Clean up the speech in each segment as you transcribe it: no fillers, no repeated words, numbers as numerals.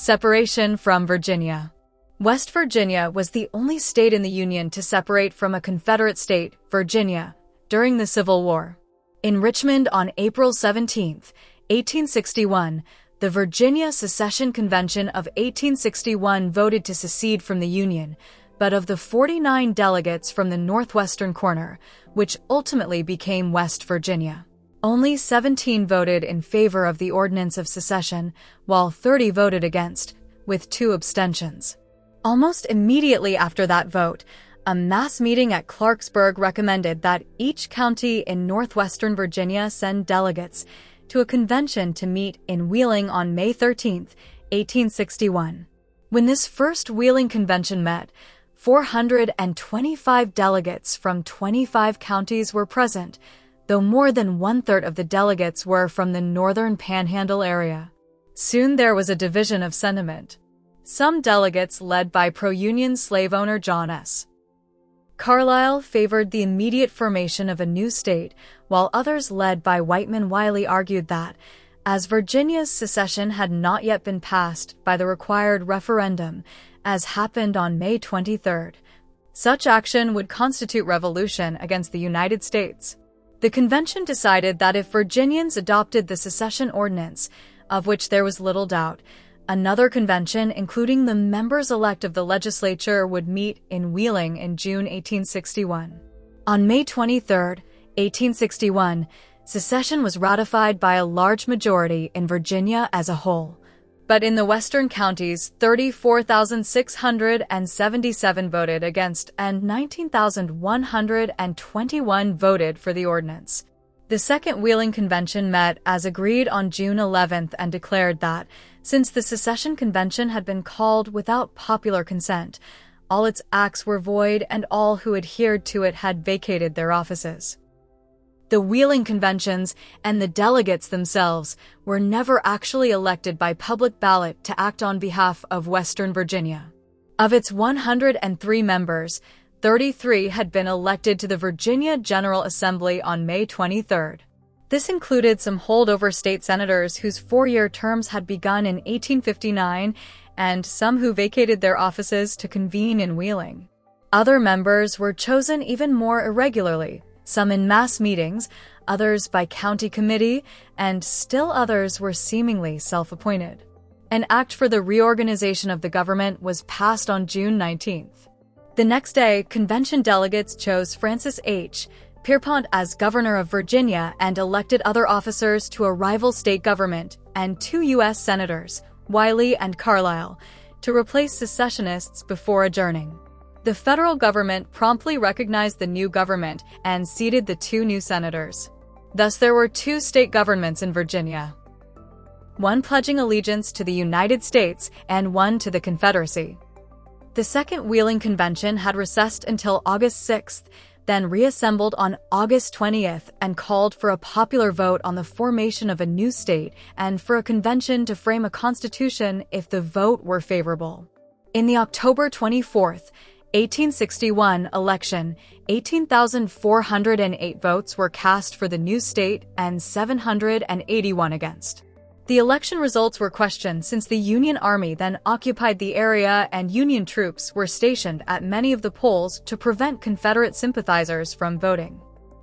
Separation from Virginia. West Virginia was the only state in the Union to separate from a Confederate state, Virginia, during the Civil War. In Richmond on April 17, 1861, the Virginia Secession Convention of 1861 voted to secede from the Union, but of the 49 delegates from the northwestern corner, which ultimately became West Virginia, only 17 voted in favor of the Ordinance of Secession, while 30 voted against, with 2 abstentions. Almost immediately after that vote, a mass meeting at Clarksburg recommended that each county in northwestern Virginia send delegates to a convention to meet in Wheeling on May 13, 1861. When this first Wheeling convention met, 425 delegates from 25 counties were present, though more than one-third of the delegates were from the northern Panhandle area. Soon there was a division of sentiment. Some delegates, led by pro-Union slave owner John S. Carlisle, favored the immediate formation of a new state, while others, led by Whiteman Wiley, argued that, as Virginia's secession had not yet been passed by the required referendum, as happened on May 23, such action would constitute revolution against the United States. The convention decided that if Virginians adopted the secession ordinance, of which there was little doubt, another convention, including the members-elect of the legislature, would meet in Wheeling in June 1861. On May 23, 1861, secession was ratified by a large majority in Virginia as a whole. But in the western counties, 34,677 voted against and 19,121 voted for the ordinance. The Second Wheeling Convention met as agreed on June 11 and declared that, since the secession convention had been called without popular consent, all its acts were void and all who adhered to it had vacated their offices. The Wheeling conventions and the delegates themselves were never actually elected by public ballot to act on behalf of Western Virginia. Of its 103 members, 33 had been elected to the Virginia General Assembly on May 23. This included some holdover state senators whose 4-year terms had begun in 1859 and some who vacated their offices to convene in Wheeling. Other members were chosen even more irregularly, some in mass meetings, others by county committee, and still others were seemingly self-appointed. An act for the reorganization of the government was passed on June 19. The next day, convention delegates chose Francis H. Pierpont as governor of Virginia and elected other officers to a rival state government and 2 U.S. senators, Wiley and Carlisle, to replace secessionists before adjourning. The federal government promptly recognized the new government and seated the 2 new senators. Thus, there were 2 state governments in Virginia, one pledging allegiance to the United States and one to the Confederacy. The Second Wheeling Convention had recessed until August 6, then reassembled on August 20 and called for a popular vote on the formation of a new state and for a convention to frame a constitution if the vote were favorable. In the October 24, 1861 election, 18,408 votes were cast for the new state and 781 against. The election results were questioned since the Union Army then occupied the area and Union troops were stationed at many of the polls to prevent Confederate sympathizers from voting.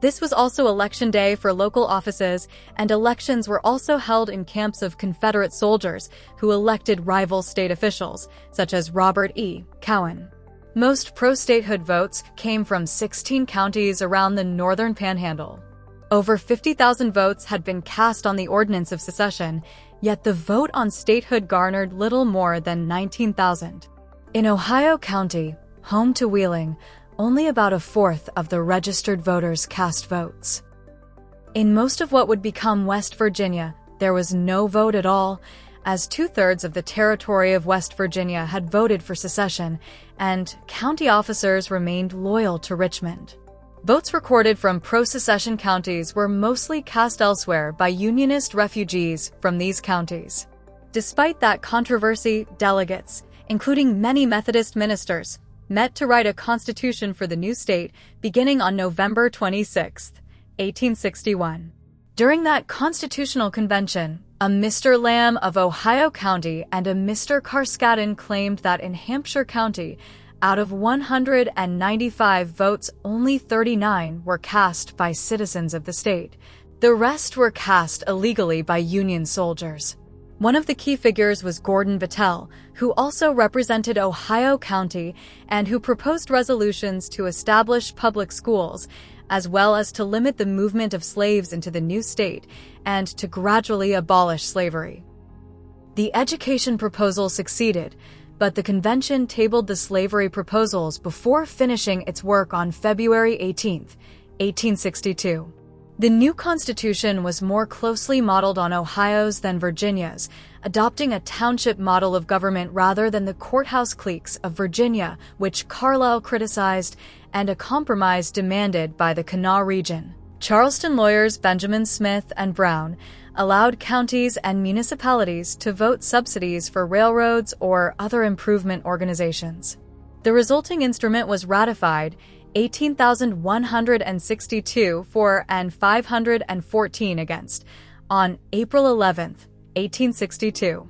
This was also election day for local offices, and elections were also held in camps of Confederate soldiers who elected rival state officials, such as Robert E. Cowan. Most pro-statehood votes came from 16 counties around the northern Panhandle. Over 50,000 votes had been cast on the Ordinance of Secession, yet the vote on statehood garnered little more than 19,000. In Ohio County, home to Wheeling, only about a fourth of the registered voters cast votes. In most of what would become West Virginia, there was no vote at all, as 2/3 of the territory of West Virginia had voted for secession, and county officers remained loyal to Richmond. Votes recorded from pro-secession counties were mostly cast elsewhere by Unionist refugees from these counties. Despite that controversy, delegates, including many Methodist ministers, met to write a constitution for the new state beginning on November 26, 1861. During that constitutional convention, A Mr. Lamb of Ohio County and a Mr. Carskadden claimed that in Hampshire County, out of 195 votes, only 39 were cast by citizens of the state. The rest were cast illegally by Union soldiers. One of the key figures was Gordon Battelle, who also represented Ohio County and who proposed resolutions to establish public schools, as well as to limit the movement of slaves into the new state and to gradually abolish slavery. The education proposal succeeded, but the convention tabled the slavery proposals before finishing its work on February 18, 1862. The new constitution was more closely modeled on Ohio's than Virginia's, adopting a township model of government rather than the courthouse cliques of Virginia, which Carlisle criticized, and a compromise demanded by the Kanawha region. Charleston lawyers Benjamin Smith and Brown allowed counties and municipalities to vote subsidies for railroads or other improvement organizations. The resulting instrument was ratified, 18,162 for and 514 against, on April 11, 1862.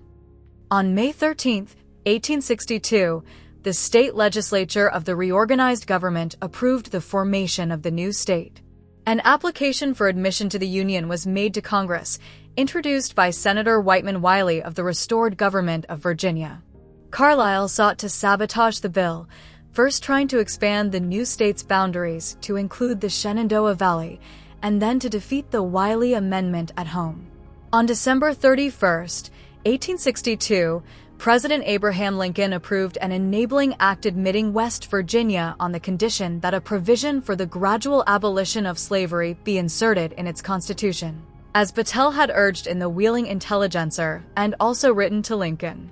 On May 13, 1862, the state legislature of the reorganized government approved the formation of the new state. An application for admission to the Union was made to Congress, introduced by Senator Whiteman Wiley of the restored government of Virginia. Carlisle sought to sabotage the bill, first trying to expand the new state's boundaries to include the Shenandoah Valley, and then to defeat the Wiley Amendment at home. On December 31, 1862, President Abraham Lincoln approved an enabling act admitting West Virginia on the condition that a provision for the gradual abolition of slavery be inserted in its constitution, as Battelle had urged in the Wheeling Intelligencer and also written to Lincoln.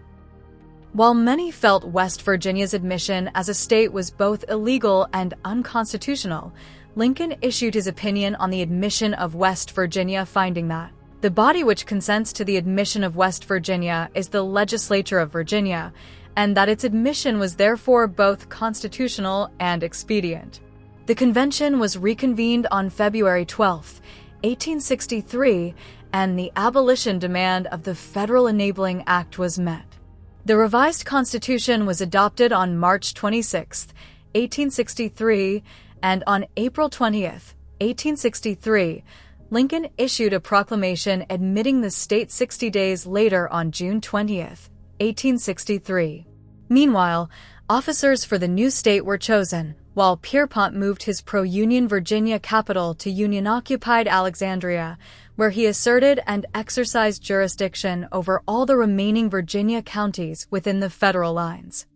While many felt West Virginia's admission as a state was both illegal and unconstitutional, Lincoln issued his opinion on the admission of West Virginia, finding that the body which consents to the admission of West Virginia is the legislature of Virginia, and that its admission was therefore both constitutional and expedient. The convention was reconvened on February 12, 1863, and the abolition demand of the Federal Enabling Act was met. The revised Constitution was adopted on March 26, 1863, and on April 20, 1863, Lincoln issued a proclamation admitting the state 60 days later on June 20, 1863. Meanwhile, officers for the new state were chosen, while Pierpont moved his pro-Union Virginia capital to Union-occupied Alexandria, where he asserted and exercised jurisdiction over all the remaining Virginia counties within the federal lines.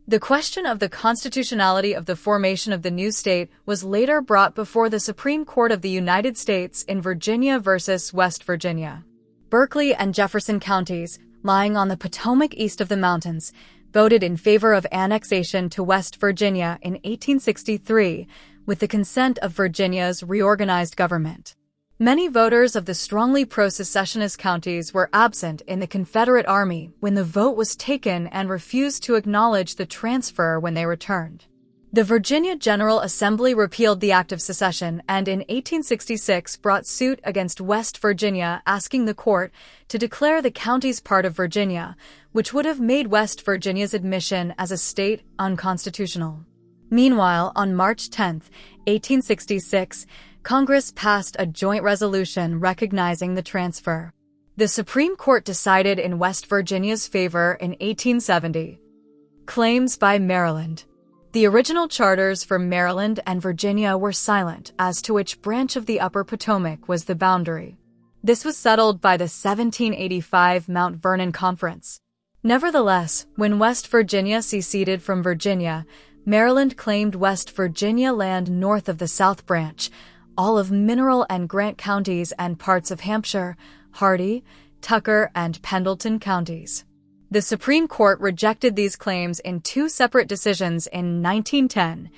The question of the constitutionality of the formation of the new state was later brought before the Supreme Court of the United States in Virginia versus West Virginia. Berkeley and Jefferson counties, lying on the Potomac east of the mountains, voted in favor of annexation to West Virginia in 1863 with the consent of Virginia's reorganized government. Many voters of the strongly pro-secessionist counties were absent in the Confederate Army when the vote was taken and refused to acknowledge the transfer when they returned. The Virginia General Assembly repealed the Act of Secession and in 1866 brought suit against West Virginia, asking the court to declare the counties part of Virginia, which would have made West Virginia's admission as a state unconstitutional. Meanwhile, on March 10, 1866, Congress passed a joint resolution recognizing the transfer. The Supreme Court decided in West Virginia's favor in 1870. Claims by Maryland. The original charters for Maryland and Virginia were silent as to which branch of the Upper Potomac was the boundary. This was settled by the 1785 Mount Vernon Conference. Nevertheless, when West Virginia seceded from Virginia, Maryland claimed West Virginia land north of the South Branch, all of Mineral and Grant counties and parts of Hampshire, Hardy, Tucker, and Pendleton counties. The Supreme Court rejected these claims in two separate decisions in 1910.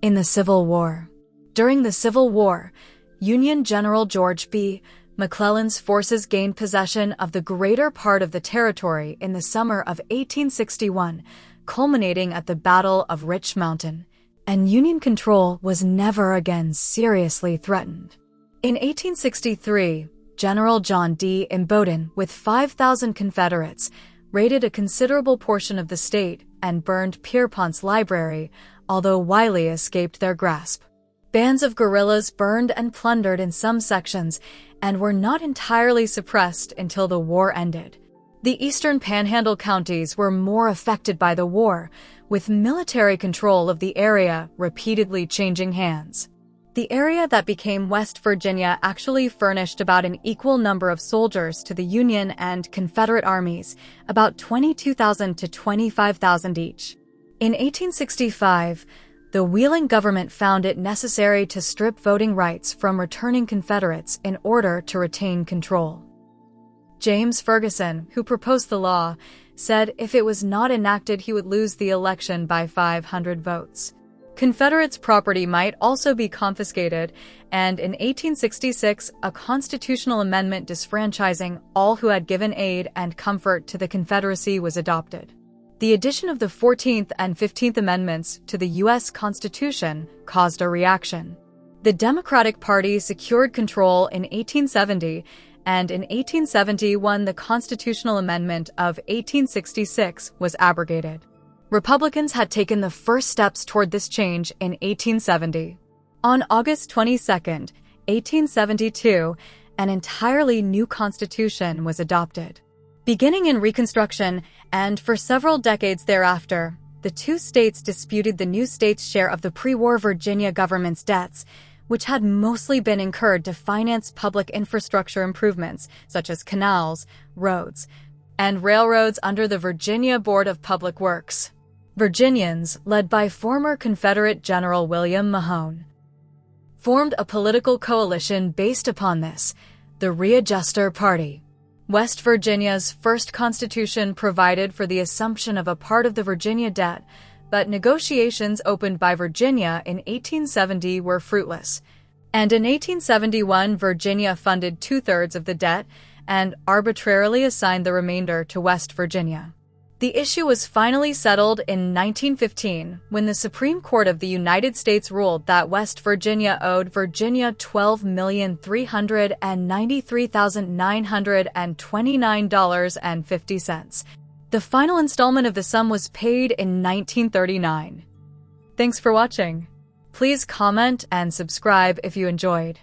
In the Civil War. During the Civil War, Union General George B. McClellan's forces gained possession of the greater part of the territory in the summer of 1861, culminating at the Battle of Rich Mountain, and Union control was never again seriously threatened. In 1863, General John D. Imboden, with 5,000 Confederates, raided a considerable portion of the state and burned Pierpont's library, although Wiley escaped their grasp. Bands of guerrillas burned and plundered in some sections and were not entirely suppressed until the war ended. The eastern panhandle counties were more affected by the war, with military control of the area repeatedly changing hands. The area that became West Virginia actually furnished about an equal number of soldiers to the Union and Confederate armies, about 22,000 to 25,000 each. In 1865, the Wheeling government found it necessary to strip voting rights from returning Confederates in order to retain control. James Ferguson, who proposed the law, said if it was not enacted he would lose the election by 500 votes. Confederates' property might also be confiscated, and in 1866, a constitutional amendment disfranchising all who had given aid and comfort to the Confederacy was adopted. The addition of the 14th and 15th Amendments to the U.S. Constitution caused a reaction. The Democratic Party secured control in 1870, and in 1871 the constitutional amendment of 1866 was abrogated. Republicans had taken the first steps toward this change in 1870. On August 22, 1872, an entirely new constitution was adopted. Beginning in Reconstruction, and for several decades thereafter, the two states disputed the new state's share of the pre-war Virginia government's debts, which had mostly been incurred to finance public infrastructure improvements, such as canals, roads, and railroads under the Virginia Board of Public Works. Virginians, led by former Confederate General William Mahone, formed a political coalition based upon this, the Readjuster Party. West Virginia's first constitution provided for the assumption of a part of the Virginia debt, but negotiations opened by Virginia in 1870 were fruitless. And in 1871, Virginia funded two-thirds of the debt and arbitrarily assigned the remainder to West Virginia. The issue was finally settled in 1915 when the Supreme Court of the United States ruled that West Virginia owed Virginia $12,393,929.50. The final installment of the sum was paid in 1939. Thanks for watching. Please comment and subscribe if you enjoyed.